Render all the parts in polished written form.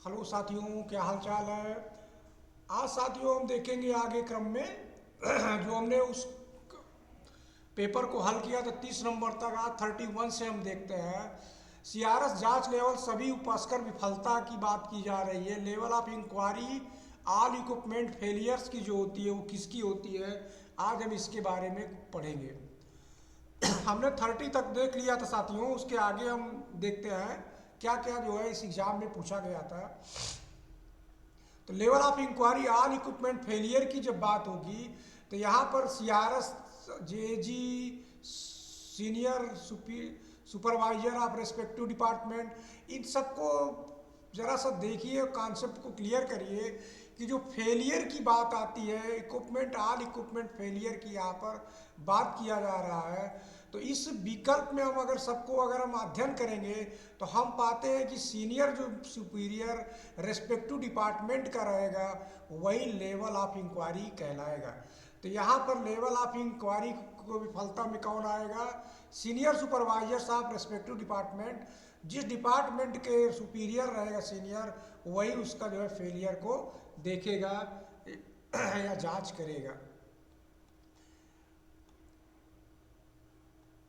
Hello साथियों, क्या हाल चाल है। आज साथियों हम देखेंगे आगे क्रम में जो हमने उस पेपर को हल किया था 30 नंबर तक, आज 31 से हम देखते हैं। सीआरएस जांच लेवल सभी उपस्कर विफलता की बात की जा रही है। Level of inquiry all equipment failures की जो होती है वो किसकी होती है, आज हम इसके बारे में पढ़ेंगे। हमने 30 तक देख लिया था साथियों, उसके आगे हम देखते हैं क्या क्या जो है इस एग्जाम में पूछा गया था। तो level of inquiry all equipment failure की जब बात होगी तो यहाँ पर CRS, JG, senior supervisor of respective department, इन सबको ज़रा सा देखिए, कॉन्सेप्ट को क्लियर करिए कि जो फेलियर की बात आती है, इक्विपमेंट ऑल इक्विपमेंट फेलियर की यहाँ पर बात किया जा रहा है। तो इस विकल्प में हम अगर हम अध्ययन करेंगे तो हम पाते हैं कि सीनियर जो सुपीरियर रेस्पेक्टिव डिपार्टमेंट का रहेगा वही लेवल ऑफ इंक्वायरी कहलाएगा। तो यहाँ पर लेवल ऑफ इंक्वायरी को विफलता में कौन आएगा? Senior supervisors of respective department. जिस डिपार्टमेंट के सुपीरियर रहेगा सीनियर, वही उसका जो है फेलियर को देखेगा या जांच करेगा।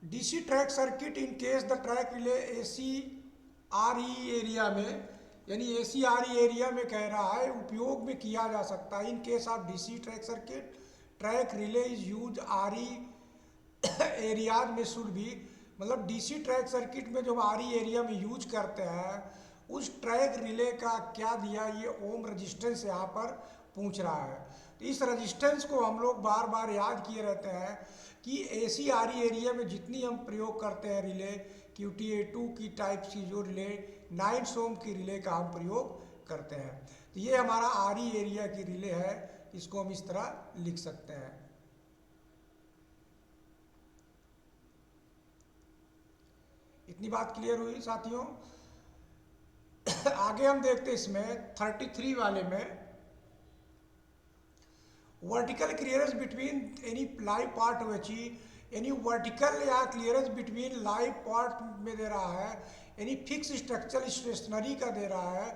DC track circuit in case the track relay AC R E area में, यानी एसी आर ई एरिया में कह रहा है उपयोग में किया जा सकता है। In case of DC track circuit track relay is use R E areas में शुड भी, मतलब डीसी ट्रैक सर्किट में जो हम आर ई एरिया में यूज करते हैं उस ट्रैक रिले का क्या दिया, ये ओम रेजिस्टेंस यहाँ पर पूछ रहा है। तो इस रेजिस्टेंस को हम लोग बार बार याद किए रहते हैं कि एसी आर ई एरिया में जितनी हम प्रयोग करते हैं रिले QTA2 की टाइप की जो रिले 9 ओम की रिले का हम प्रयोग करते हैं। तो ये हमारा आर ई एरिया की रिले है, इसको हम इस तरह लिख सकते हैं। इतनी बात क्लियर हुई साथियों। आगे हम देखते हैं इसमें 33 वाले में, vertical clearance between any live part वेची, यानी वर्टिकल या क्लियरेंस बिटवीन लाइव पार्ट में दे रहा है, यानी फिक्स स्ट्रक्चर स्टेशनरी का दे रहा है,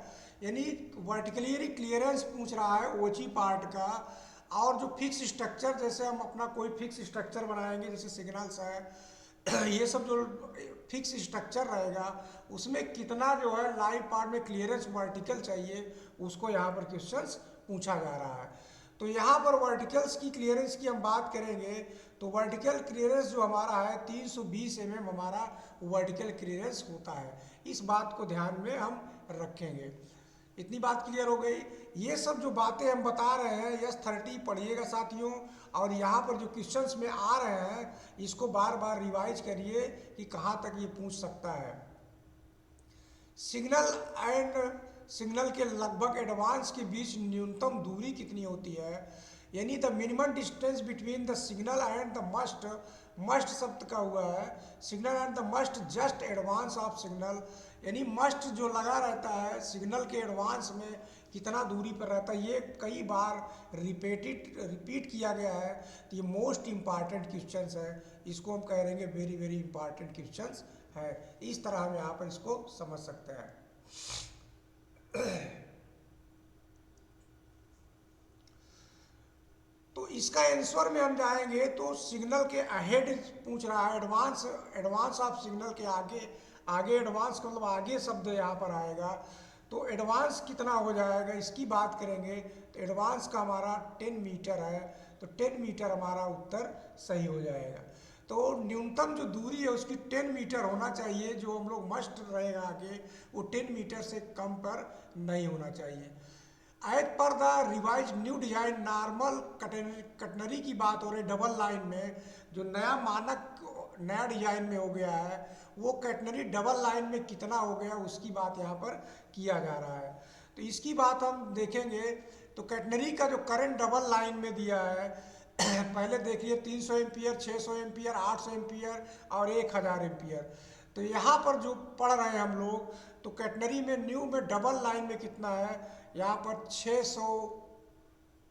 यानी वर्टिकली क्लियरेंस पूछ रहा है ओची पार्ट का। और जो फिक्स स्ट्रक्चर, जैसे हम अपना कोई फिक्स स्ट्रक्चर बनाएंगे जैसे सिग्नल्स है ये सब जो फिक्स स्ट्रक्चर रहेगा उसमें कितना जो है लाइव पार्ट में क्लियरेंस वर्टिकल चाहिए, उसको यहाँ पर क्वेश्चंस पूछा जा रहा है। तो यहाँ पर वर्टिकल्स की क्लियरेंस की हम बात करेंगे तो वर्टिकल क्लियरेंस जो हमारा है 320 mm हमारा वर्टिकल क्लियरेंस होता है। इस बात को ध्यान में हम रखेंगे। इतनी बात क्लियर हो गई। ये सब जो बातें हम बता रहे हैं S30 पढ़िएगा साथियों, और यहाँ पर जो क्वेश्चंस में आ रहे हैं इसको बार बार रिवाइज करिए कि कहाँ तक ये पूछ सकता है। सिग्नल एंड सिग्नल के लगभग एडवांस के बीच न्यूनतम दूरी कितनी होती है, यानी the minimum distance between the signal and the must, must शब्द का हुआ है signal and the must just advance of signal, यानी मस्ट जो लगा रहता है सिग्नल के एडवांस में कितना दूरी पर रहता है। ये कई बार रिपीट किया गया है, तो ये मोस्ट इम्पॉर्टेंट क्वेश्चंस है, इसको हम कह रहेंगे वेरी वेरी इंपॉर्टेंट क्वेश्चंस है। इस तरह हम यहाँ पर इसको समझ सकते हैं। तो इसका आंसर में हम जाएंगे तो सिग्नल के अहेड पूछ रहा है, एडवांस, एडवांस ऑफ सिग्नल के आगे, आगे एडवांस का मतलब आगे शब्द यहाँ पर आएगा। तो एडवांस कितना हो जाएगा इसकी बात करेंगे तो एडवांस का हमारा 10 मीटर है, तो 10 मीटर हमारा उत्तर सही हो जाएगा। तो न्यूनतम जो दूरी है उसकी 10 मीटर होना चाहिए, जो हम लोग मस्ट रहेगा आगे वो 10 मीटर से कम पर नहीं होना चाहिए। As per the revise new design normal catenary की बात हो रही डबल लाइन में, जो नया मानक नया डिजाइन में हो गया है वो कैटनरी डबल लाइन में कितना हो गया उसकी बात यहाँ पर किया जा रहा है। तो इसकी बात हम देखेंगे तो कैटनरी का जो करंट डबल लाइन में दिया है पहले देखिए 300 एम्पियर, 600 एम्पियर, 800 एम्पियर और 1000 एम्पियर। तो यहाँ पर जो पढ़ रहे हैं हम लोग तो कैटनरी में न्यू में डबल लाइन में कितना है, यहाँ पर 600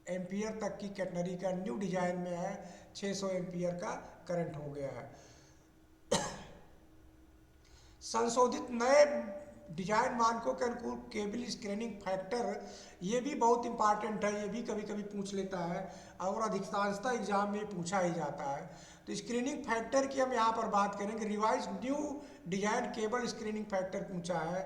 एम्पियर तक की कैटनरी का न्यू डिजाइन में है, 600 एम्पियर का करंट हो गया है। संशोधित नए डिजाइन मानकों के अनुकूल केबल स्क्रीनिंग फैक्टर, ये भी बहुत इंपॉर्टेंट है, ये भी कभी कभी पूछ लेता है और अधिकांशतः एग्जाम में पूछा ही जाता है। तो स्क्रीनिंग फैक्टर की हम यहाँ पर बात करेंगे। Revise new design cable screening factor पूछा है,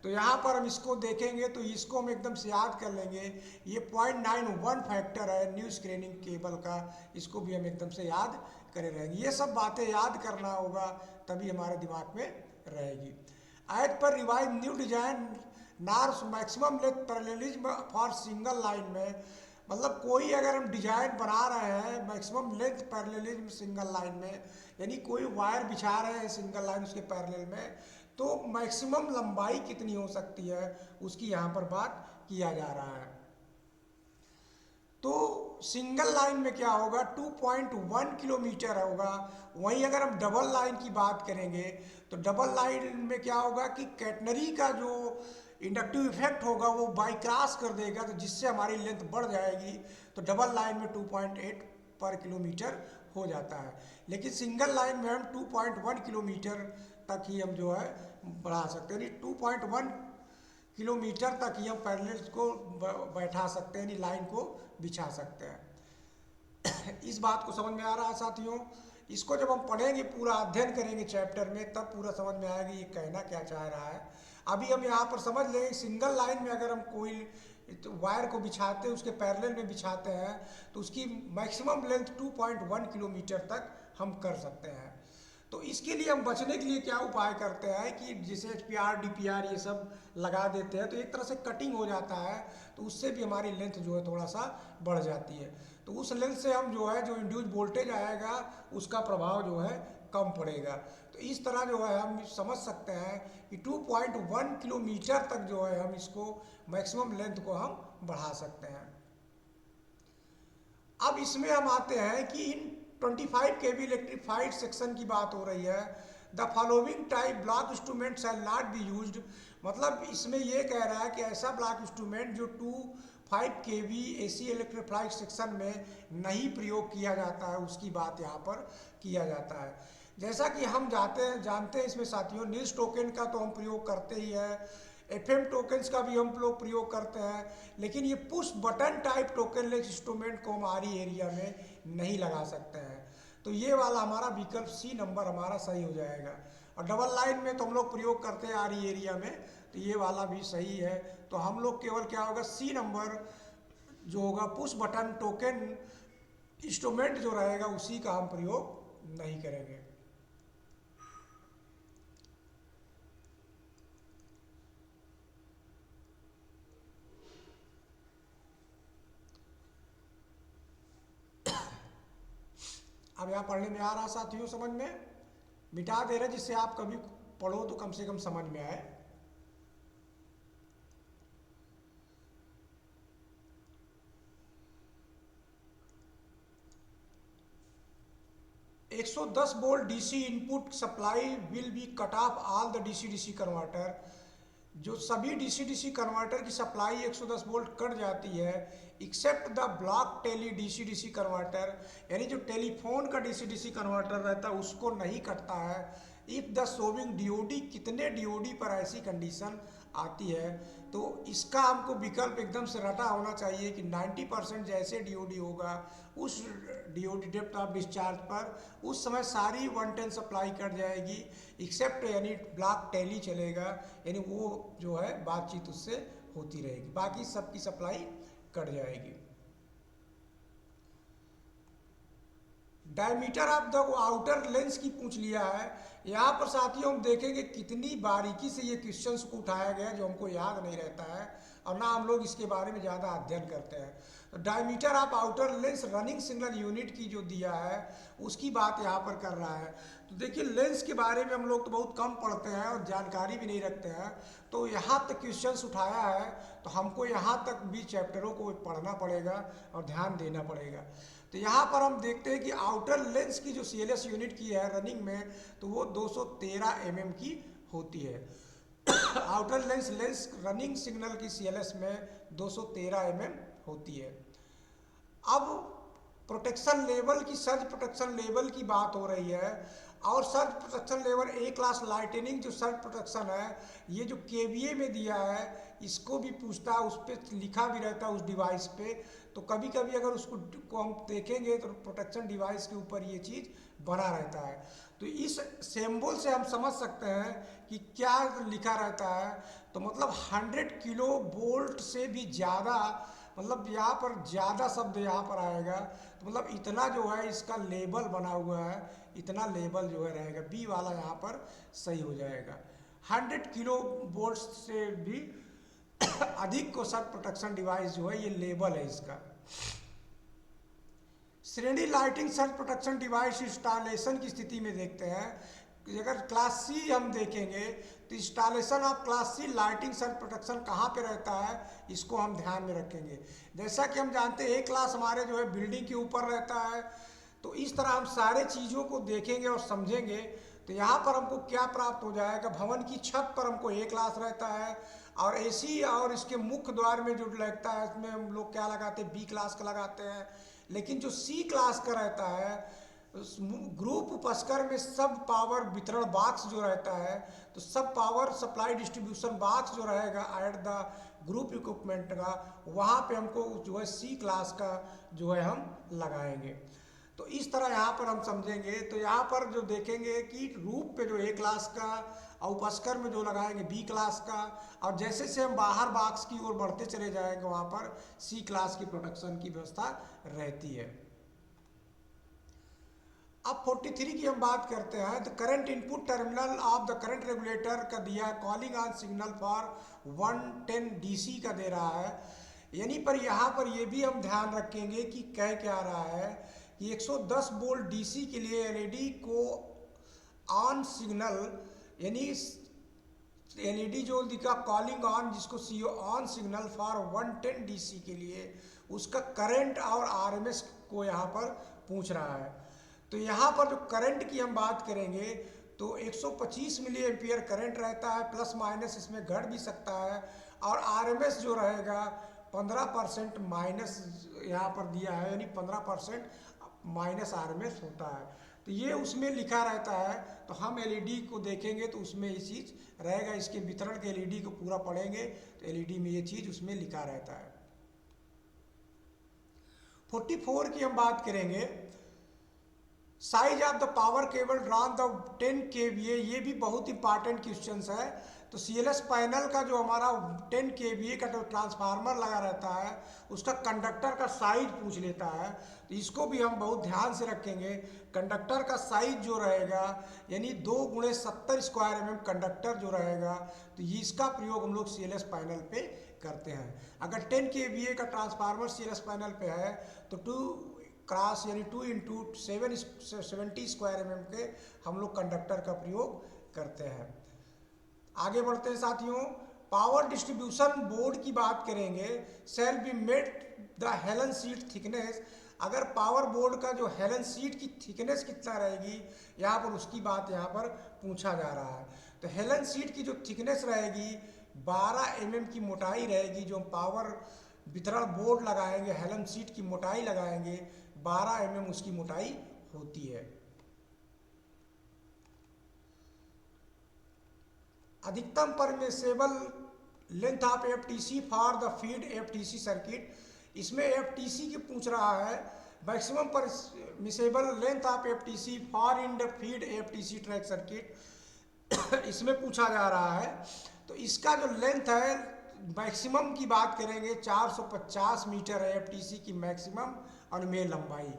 तो यहाँ पर हम इसको देखेंगे तो इसको हम एकदम से याद कर लेंगे। ये 0.91 फैक्टर है न्यू स्क्रीनिंग केबल का, इसको भी हम एकदम से याद करे रहेंगे। ये सब बातें याद करना होगा तभी हमारे दिमाग में रहेगी। As per revise new design norms maximum length parallelism for single line में, मतलब कोई अगर हम डिजाइन बना रहे हैं maximum length parallelism single line में, यानी कोई वायर बिछा रहे हैं सिंगल लाइन उसके पैरेलल में, तो मैक्सिमम लंबाई कितनी हो सकती है उसकी यहाँ पर बात किया जा रहा है। तो सिंगल लाइन में क्या होगा, 2.1 किलोमीटर होगा। वहीं अगर हम डबल लाइन की बात करेंगे तो डबल लाइन में क्या होगा कि कैटनरी का जो इंडक्टिव इफेक्ट होगा वो बाई क्रॉस कर देगा, तो जिससे हमारी लेंथ बढ़ जाएगी। तो डबल लाइन में 2.8 पर किलोमीटर हो जाता है, लेकिन सिंगल लाइन में हम 2.1 किलोमीटर तक ही हम जो है बढ़ा सकते हैं, यानी 2.1 किलोमीटर तक ही हम पैरेलल को बैठा सकते हैं, यानी लाइन को बिछा सकते हैं। इस बात को समझ में आ रहा है साथियों? इसको जब हम पढ़ेंगे, पूरा अध्ययन करेंगे चैप्टर में, तब पूरा समझ में आएगा ये कहना क्या चाह रहा है। अभी हम यहाँ पर समझ लेंगे सिंगल लाइन में अगर हम कोई वायर को बिछाते हैं, उसके पैरेलल में बिछाते हैं, तो उसकी मैक्सिमम लेंथ 2.1 किलोमीटर तक हम कर सकते हैं। तो इसके लिए हम बचने के लिए क्या उपाय करते हैं कि जैसे HPR DPR ये सब लगा देते हैं, तो एक तरह से कटिंग हो जाता है, तो उससे भी हमारी लेंथ जो है थोड़ा सा बढ़ जाती है। तो उस लेंथ से हम जो है जो इंड्यूस वोल्टेज आएगा उसका प्रभाव जो है कम पड़ेगा। तो इस तरह जो है हम समझ सकते हैं कि 2.1 किलोमीटर तक जो है हम इसको मैक्सिमम लेंथ को हम बढ़ा सकते हैं। अब इसमें हम आते हैं कि इन 25 kV इलेक्ट्रीफाइड सेक्शन की बात हो रही है। The following type block instrument shall not be used, मतलब इसमें यह कह रहा है कि ऐसा ब्लॉक इंस्ट्रूमेंट जो 25 kV AC इलेक्ट्रीफाइड सेक्शन में नहीं प्रयोग किया जाता है उसकी बात यहाँ पर किया जाता है। जैसा कि हम जानते हैं इसमें साथियों, नील्स टोकन का तो हम प्रयोग करते ही है, FM टोकन्स का भी हम लोग प्रयोग करते हैं, लेकिन ये पुश बटन टाइप टोकनलेस इंस्ट्रूमेंट को हमारी एरिया में नहीं लगा सकते हैं। तो ये वाला हमारा विकल्प C नंबर हमारा सही हो जाएगा। और डबल लाइन में तो हम लोग प्रयोग करते हैं RE एरिया में, तो ये वाला भी सही है। तो हम लोग केवल क्या होगा, C नंबर जो होगा पुश बटन टोकन इंस्ट्रूमेंट जो रहेगा उसी का हम प्रयोग नहीं करेंगे। अब यहाँ पढ़ने में आ रहा साथियों, समझ में मिटा दे रहे जिससे आप कभी पढ़ो तो कम से कम समझ में आए। एक 110 volt DC input supply will be cut off all the DC-DC converter, जो सभी DC-DC कन्वर्टर की सप्लाई 110 वोल्ट कट जाती है, except the block tele DC-DC converter, यानी जो टेलीफोन का DC-DC कन्वर्टर रहता है उसको नहीं कटता है। इफ़ द सोविंग DOD, कितने DOD पर ऐसी कंडीशन आती है, तो इसका हमको विकल्प एकदम से रटा होना चाहिए कि 90% जैसे DOD होगा उस DOD डेप्थ ऑफ डिस्चार्ज पर उस समय सारी 110 सप्लाई कट जाएगी, एक्सेप्ट यानी ब्लॉक टेली चलेगा, यानी वो जो है बातचीत उससे होती रहेगी, बाकी सबकी सप्लाई कट जाएगी। Diameter of the outer lens की पूछ लिया है। यहाँ पर साथियों हम देखेंगे कितनी बारीकी से ये क्वेश्चंस को उठाया गया जो हमको याद नहीं रहता है और ना हम लोग इसके बारे में ज़्यादा अध्ययन करते हैं। तो diameter of outer lens running signal unit की जो दिया है उसकी बात यहाँ पर कर रहा है। तो देखिए लेंस के बारे में हम लोग तो बहुत कम पढ़ते हैं और जानकारी भी नहीं रखते हैं, तो यहाँ तक क्वेश्चंस उठाया है तो हमको यहाँ तक भी चैप्टरों को पढ़ना पड़ेगा और ध्यान देना पड़ेगा। तो यहाँ पर हम देखते हैं कि आउटर लेंस की जो CLS यूनिट की है रनिंग में, तो वो 213 mm की होती है। आउटर लेंस रनिंग सिग्नल की CLS में 213 mm होती है। अब प्रोटेक्शन लेवल की, सर्ज प्रोटेक्शन लेवल की बात हो रही है। और surge protection level A class lightning जो सर्ज प्रोटेक्शन है, ये जो केवीए में दिया है इसको भी पूछता है, उस पर लिखा भी रहता है उस डिवाइस पे। तो कभी कभी अगर उसको को हम देखेंगे तो प्रोटेक्शन डिवाइस के ऊपर ये चीज़ बना रहता है। तो इस सिंबल से हम समझ सकते हैं कि क्या लिखा रहता है। तो मतलब 100 किलो वोल्ट से भी ज़्यादा, मतलब यहाँ पर ज़्यादा शब्द यहाँ पर आएगा। तो मतलब इतना जो है इसका लेबल बना हुआ है, इतना लेबल जो है रहेगा, बी वाला यहाँ पर सही हो जाएगा। 100 किलो वोल्ट से भी अधिक को सर्ज प्रोटेक्शन डिवाइस जो है ये लेबल है इसका। श्रेणी lighting surge protection device installation की स्थिति में देखते हैं। अगर क्लास सी हम देखेंगे तो installation of class C lighting surge protection कहाँ पे रहता है, इसको हम ध्यान में रखेंगे। जैसा कि हम जानते हैं ए क्लास हमारे जो है बिल्डिंग के ऊपर रहता है, तो इस तरह हम सारे चीज़ों को देखेंगे और समझेंगे। तो यहाँ पर हमको क्या प्राप्त हो जाएगा, भवन की छत पर हमको ए क्लास रहता है, और एसी और इसके मुख्य द्वार में जो लगता है इसमें हम लोग क्या लगाते हैं, बी क्लास का लगाते हैं। लेकिन जो सी क्लास का रहता है उस ग्रुप उपस्कर में सब पावर वितरण बॉक्स जो रहता है, तो सब पावर सप्लाई डिस्ट्रीब्यूशन बॉक्स जो रहेगा एट द ग्रुप इक्विपमेंट का, वहाँ पे हमको जो है सी क्लास का जो है हम लगाएंगे। तो इस तरह यहाँ पर हम समझेंगे। तो यहाँ पर जो देखेंगे कि रूप पे जो ए क्लास का और उपस्कर में जो लगाएंगे बी क्लास का, और जैसे से हम बाहर बॉक्स की ओर बढ़ते चले जाएंगे वहाँ पर सी क्लास की प्रोटेक्शन की व्यवस्था रहती है। अब 43 की हम बात करते हैं। तो current input terminal of the current regulator का दिया है, calling on signal for 110 DC का दे रहा है। यानी पर यहाँ पर ये भी हम ध्यान रखेंगे कि कह क्या रहा है कि 110 वोल्ट डीसी के लिए एलईडी को ऑन सिग्नल, यानी एलईडी जो दिखा कॉलिंग ऑन, जिसको CO on signal for 110 DC के लिए उसका करंट और आरएमएस को यहाँ पर पूछ रहा है। तो यहाँ पर जो करंट की हम बात करेंगे तो 125 मिली एम्पियर करंट रहता है, प्लस माइनस इसमें घट भी सकता है, और आरएमएस जो रहेगा 15% माइनस यहाँ पर दिया है, यानी 15% माइनस आरएमएस होता है। तो ये उसमें लिखा रहता है। तो हम एलईडी को देखेंगे तो उसमें ये चीज़ रहेगा, इसके वितरण के एलईडी को पूरा पढ़ेंगे तो एलईडी में ये चीज़ उसमें लिखा रहता है। 44 की हम बात करेंगे। Size of the power cable drawn the 10 kVA, ये भी बहुत इंपॉर्टेंट क्वेश्चन है। तो सीएलएस पैनल का जो हमारा 10 kVA का जो ट्रांसफार्मर लगा रहता है उसका कंडक्टर का साइज पूछ लेता है। तो इसको भी हम बहुत ध्यान से रखेंगे। कंडक्टर का साइज जो रहेगा यानी 2x70 स्क्वायर mm कंडक्टर जो रहेगा, तो इसका प्रयोग हम लोग सीएलएस पैनल पे करते हैं। अगर 10 kVA का ट्रांसफार्मर सीएलएस पैनल पे है तो 2 क्रॉस यानी 2 × 770 स्क्वायर mm के हम लोग कंडक्टर का प्रयोग करते हैं। आगे बढ़ते हैं साथियों। पावर डिस्ट्रीब्यूशन बोर्ड की बात करेंगे। Shall be made the Helen seat thickness, अगर पावर बोर्ड का जो हेलन सीट की थिकनेस कितना रहेगी यहाँ पर उसकी बात यहाँ पर पूछा जा रहा है। तो हेलन सीट की जो थिकनेस रहेगी 12 mm की मोटाई रहेगी। जो पावर वितरण बोर्ड लगाएंगे हेलन सीट की मोटाई लगाएंगे 12 mm उसकी मोटाई होती है। अधिकतम permissible length of FTC for the feed FTC circuit, इसमें एफटीसी की पूछ रहा है। Maximum permissible length of FTC for in the feed FTC track circuit इसमें पूछा जा रहा है। तो इसका जो लेंथ है मैक्सिमम की बात करेंगे 450 मीटर है एफटीसी की मैक्सिमम अनुमेय लंबाई।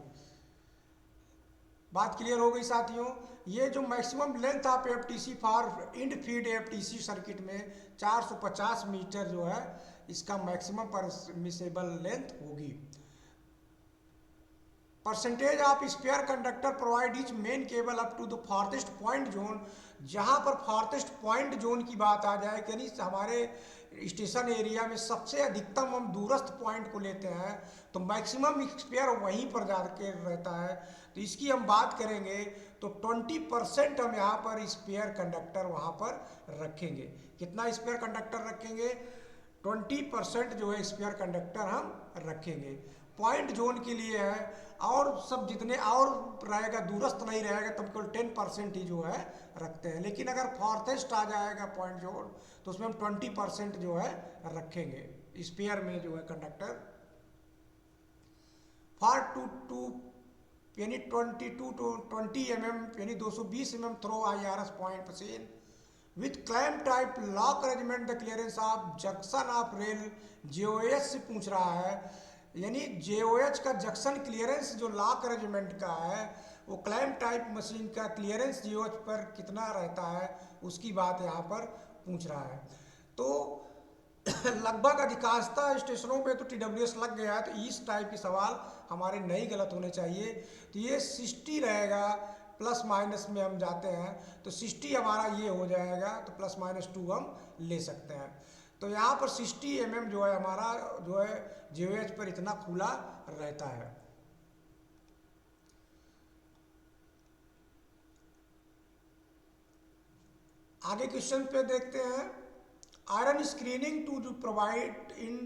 बात क्लियर हो गई साथियों। ये जो maximum length of FTC for end feed FTC circuit में 450 मीटर जो है इसका मैक्सिमम परमिसेबल लेंथ होगी। Percentage of spare conductor provide each main cable up to the farthest point zone, जहाँ पर फार्थेस्ट पॉइंट जोन की बात आ जाए यानी हमारे स्टेशन एरिया में सबसे अधिकतम हम दूरस्थ पॉइंट को लेते हैं तो मैक्सिमम स्पेयर वहीं पर जाके रहता है। तो इसकी हम बात करेंगे तो 20% हम यहाँ पर स्पेयर कंडक्टर वहाँ पर रखेंगे। कितना स्पेयर कंडक्टर रखेंगे? 20% जो है स्पेयर कंडक्टर हम रखेंगे। पॉइंट जोन के लिए है, और सब जितने और रहेगा दूरस्थ नहीं रहेगा तो केवल 10% ही जो है रखते हैं। लेकिन अगर फॉरथेस्ट आ जाएगा पॉइंट जोन तो उसमें हम 20% जो है रखेंगे स्पेयर में जो है कंडक्टर। फार टू यानी 22 to 20 mm यानी 220 mm throw IRS point machine with clamp type lock arrangement the clearance of junction of rail JOH से पूछ रहा है। यानी JOH का जंक्शन क्लियरेंस जो लॉक अरेंजमेंट का है वो क्लैम टाइप मशीन का क्लियरेंस JOH पर कितना रहता है उसकी बात यहाँ पर पूछ रहा है। तो लगभग अधिकांशतः स्टेशनों पे तो TWS लग गया है, तो इस टाइप के सवाल हमारे नहीं गलत होने चाहिए। तो ये 60 रहेगा, प्लस माइनस में हम जाते हैं तो 60 हमारा ये हो जाएगा, तो प्लस माइनस 2 हम ले सकते हैं। तो यहाँ पर 60 mm जो है हमारा जो है JOH पर इतना खुला रहता है। आगे क्वेश्चन पे देखते हैं। Iron screening to provide in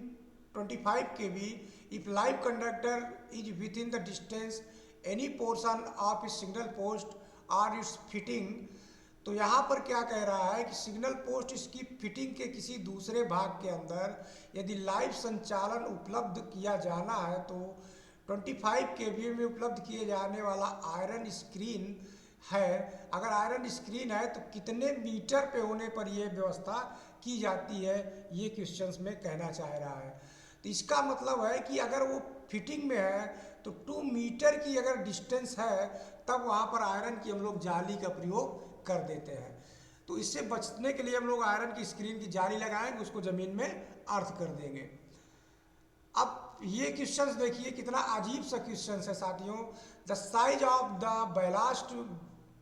25 kV if live conductor is within the distance any portion of its signal post or its fitting। तो यहाँ पर क्या कह रहा है कि सिग्नल पोस्ट इसकी फिटिंग के किसी दूसरे भाग के अंदर यदि लाइव संचालन उपलब्ध किया जाना है तो 25 kV में उपलब्ध किए जाने वाला आयरन स्क्रीन है। अगर आयरन स्क्रीन है तो कितने मीटर पे होने पर यह व्यवस्था की जाती है, ये क्वेश्चंस में कहना चाह रहा है। तो इसका मतलब है कि अगर वो फिटिंग में है तो 2 मीटर की अगर डिस्टेंस है तब वहाँ पर आयरन की हम लोग जाली का प्रयोग कर देते हैं। तो इससे बचने के लिए हम लोग आयरन की स्क्रीन की जाली लगाएंगे, उसको ज़मीन में अर्थ कर देंगे। अब ये क्वेश्चंस देखिए कितना अजीब सा क्वेश्चंस है साथियों। The size of the ballast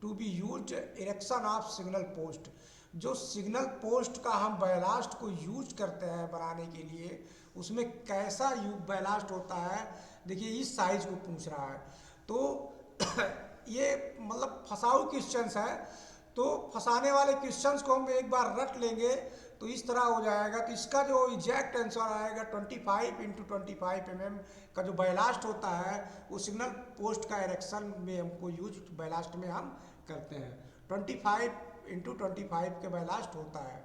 to be used erection of signal post. जो सिग्नल पोस्ट का हम बैलास्ट को यूज करते हैं बनाने के लिए उसमें कैसा बैलास्ट होता है, देखिए इस साइज को पूछ रहा है। तो ये मतलब फंसाऊ क्वेश्चंस है, तो फंसाने वाले क्वेश्चंस को हम एक बार रट लेंगे तो इस तरह हो जाएगा। तो इसका जो एग्जैक्ट आंसर आएगा 25 × 25 mm का जो बैलास्ट होता है वो सिग्नल पोस्ट का इरेक्शन में हमको यूज बैलास्ट में हम करते हैं। 25 × 25 के बैलास्ट होता है।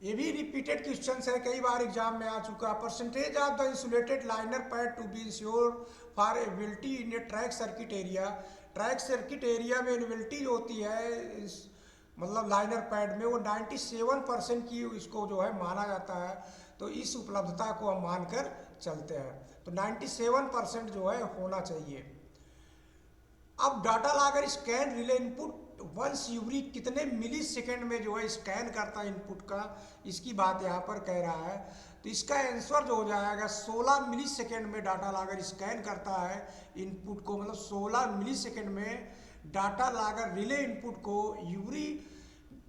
ये भी रिपीटेड क्वेश्चन है, कई बार एग्जाम में आ चुका। Percentage of the insulated liner pad to be insure for ability in a track circuit area. Track circuit area में एबिलिटी जो होती है मतलब लाइनर पैड में वो 97% की इसको जो है माना जाता है। तो इस उपलब्धता को हम मानकर चलते हैं, तो 97% जो है होना चाहिए। अब data logger scan relay input वंस यूरी कितने मिली सेकेंड में जो है स्कैन करता है इनपुट का, इसकी बात यहाँ पर कह रहा है। तो इसका आंसर जो हो जाएगा 16 मिली सेकेंड में डाटा लागर स्कैन करता है इनपुट को, मतलब 16 मिली सेकेंड में डाटा लागर रिले इनपुट को यूरी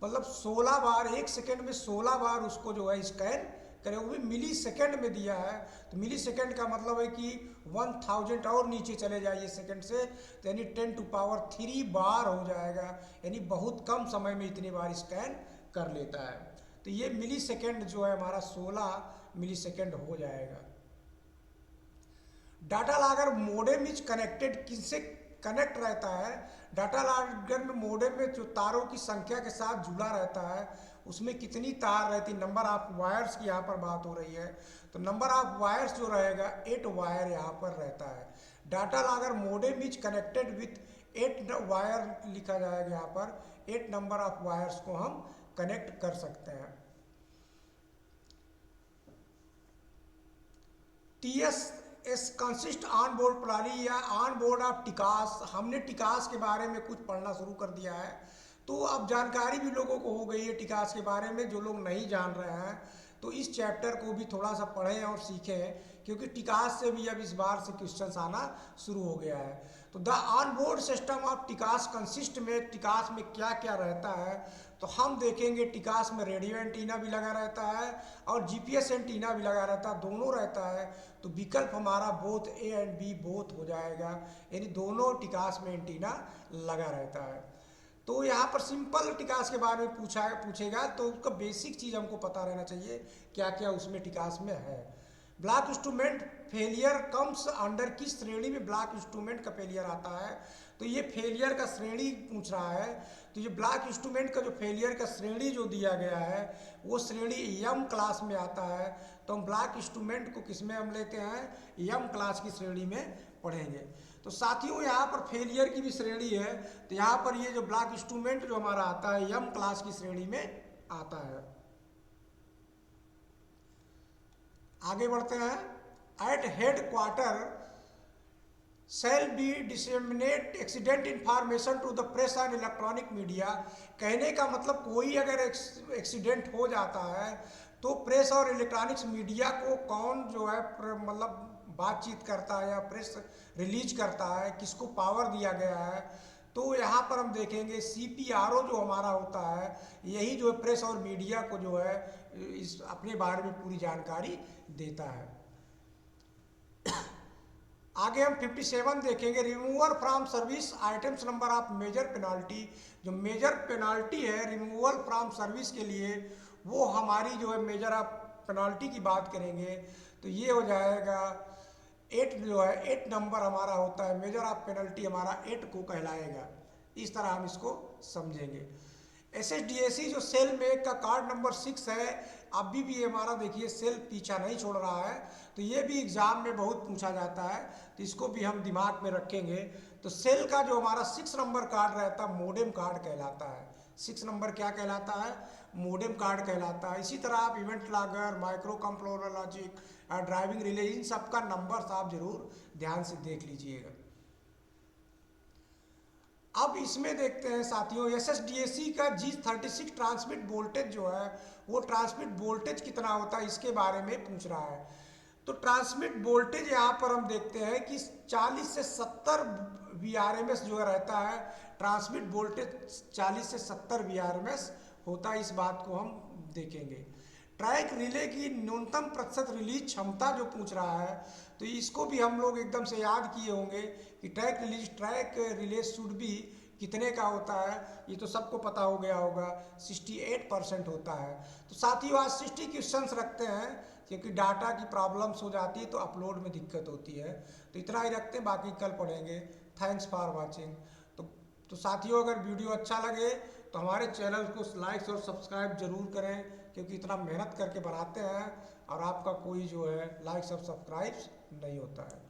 मतलब 16 बार, 1 सेकेंड में 16 बार उसको जो है स्कैन करे, वो भी मिली सेकेंड में दिया है। तो मिली सेकेंड का मतलब है कि 1000 और नीचे चले जाइए सेकेंड से, तो यानी 10⁻³ बार हो जाएगा, यानी बहुत कम समय में इतनी बार स्कैन कर लेता है। तो ये मिली सेकेंड जो है हमारा 16 मिली सेकेंड हो जाएगा। Data logger modem is connected किससे कनेक्ट रहता है? डाटा लागर में मोडेम में जो तारों की संख्या के साथ जुड़ा रहता है उसमें कितनी तार रहती, नंबर ऑफ वायर्स की यहाँ पर बात हो रही है। तो नंबर ऑफ वायर्स जो रहेगा 8 वायर यहाँ पर रहता है। Data logger modem is connected with 8 wire लिखा जाएगा यहाँ पर, 8 नंबर ऑफ वायर्स को हम कनेक्ट कर सकते हैं। TS कंसिस्ट ऑन बोर्ड प्रणाली या ऑन बोर्ड ऑफ टिकास। हमने टिकास के बारे में कुछ पढ़ना शुरू कर दिया है, तो अब जानकारी भी लोगों को हो गई है टिकास के बारे में। जो लोग नहीं जान रहे हैं तो इस चैप्टर को भी थोड़ा सा पढ़ें और सीखें, क्योंकि टिकास से भी अब इस बार से क्वेश्चन आना शुरू हो गया है। तो the on board system of TCAS consist में टिकास में क्या क्या रहता है, तो हम देखेंगे टिकास में रेडियो एंटीना भी लगा रहता है और GPS एंटीना भी लगा रहता है, दोनों रहता है। तो विकल्प हमारा both A and B both हो जाएगा, यानी दोनों टिकास में एंटीना लगा रहता है। तो यहाँ पर सिंपल टिकास के बारे में पूछेगा तो उसका बेसिक चीज़ हमको पता रहना चाहिए क्या क्या उसमें टिकास में है। Block instrument failure comes under, किस श्रेणी में ब्लॉक इंस्ट्रूमेंट का फेलियर आता है? तो ये फेलियर का श्रेणी पूछ रहा है। तो ये ब्लॉक इंस्ट्रूमेंट का जो फेलियर का श्रेणी जो दिया गया है वो श्रेणी यम क्लास में आता है। तो हम ब्लॉक इंस्ट्रूमेंट को किस में हम लेते हैं? यम क्लास की श्रेणी में पढ़ेंगे। तो साथियों यहाँ पर फेलियर की भी श्रेणी है, तो यहाँ पर ये जो ब्लॉक इंस्ट्रूमेंट जो हमारा आता है यम क्लास की श्रेणी में आता है। आगे बढ़ते हैं। Eight head quarter shall be disseminate accident information to the press and electronic media। कहने का मतलब कोई अगर एक्सीडेंट हो जाता है तो प्रेस और इलेक्ट्रॉनिक्स मीडिया को कौन जो है मतलब बातचीत करता है या प्रेस रिलीज करता है, किसको पावर दिया गया है? तो यहाँ पर हम देखेंगे CPRO जो हमारा होता है यही जो है प्रेस और मीडिया को जो है इस अपने बारे में पूरी जानकारी देता है। आगे हम 57 देखेंगे। Removal from service items number of major penalty. जो मेजर पेनाल्टी है रिमूवल फ्रॉम सर्विस के लिए वो हमारी जो है मेजर ऑफ पेनाल्टी की बात करेंगे तो ये हो जाएगा 8 जो है 8 नंबर हमारा होता है, मेजर ऑफ पेनल्टी हमारा 8 को कहलाएगा। इस तरह हम इसको समझेंगे। SSDAC जो सेल में का कार्ड नंबर 6 है, अभी भी हमारा देखिए सेल पीछा नहीं छोड़ रहा है, तो ये भी एग्जाम में बहुत पूछा जाता है, तो इसको भी हम दिमाग में रखेंगे। तो सेल का जो हमारा 6 नंबर कार्ड रहता है मोडेम कार्ड कहलाता है। 6 नंबर क्या कहलाता है? मोडेम कार्ड कहलाता है। इसी तरह आप event logger, micro controller logic, driving relay, इन सब का नंबर आप जरूर ध्यान से देख लीजिएगा। अब इसमें देखते हैं साथियों SSDAC का G36 ट्रांसमिट वोल्टेज जो है वो ट्रांसमिट वोल्टेज कितना होता है इसके बारे में पूछ रहा है। तो ट्रांसमिट वोल्टेज यहाँ पर हम देखते हैं कि 40 से 70 VRMS जो रहता है। ट्रांसमिट वोल्टेज 40 से 70 VRMS होता है, इस बात को हम देखेंगे। ट्रैक रिले की न्यूनतम प्रतिशत रिलीज क्षमता जो पूछ रहा है तो इसको भी हम लोग एकदम से याद किए होंगे कि ट्रैक रिले शुड भी कितने का होता है, ये तो सबको पता हो गया होगा, 68% होता है। तो साथियों आज 60 क्वेश्चंस रखते हैं क्योंकि डाटा की प्रॉब्लम्स हो जाती है तो अपलोड में दिक्कत होती है, तो इतना ही रखते हैं, बाकी कल पढ़ेंगे। Thanks for watching. तो साथियों अगर वीडियो अच्छा लगे तो हमारे चैनल को लाइक और सब्सक्राइब जरूर करें क्योंकि इतना मेहनत करके बनाते हैं और आपका कोई जो है लाइक और सब्सक्राइब नहीं होता है।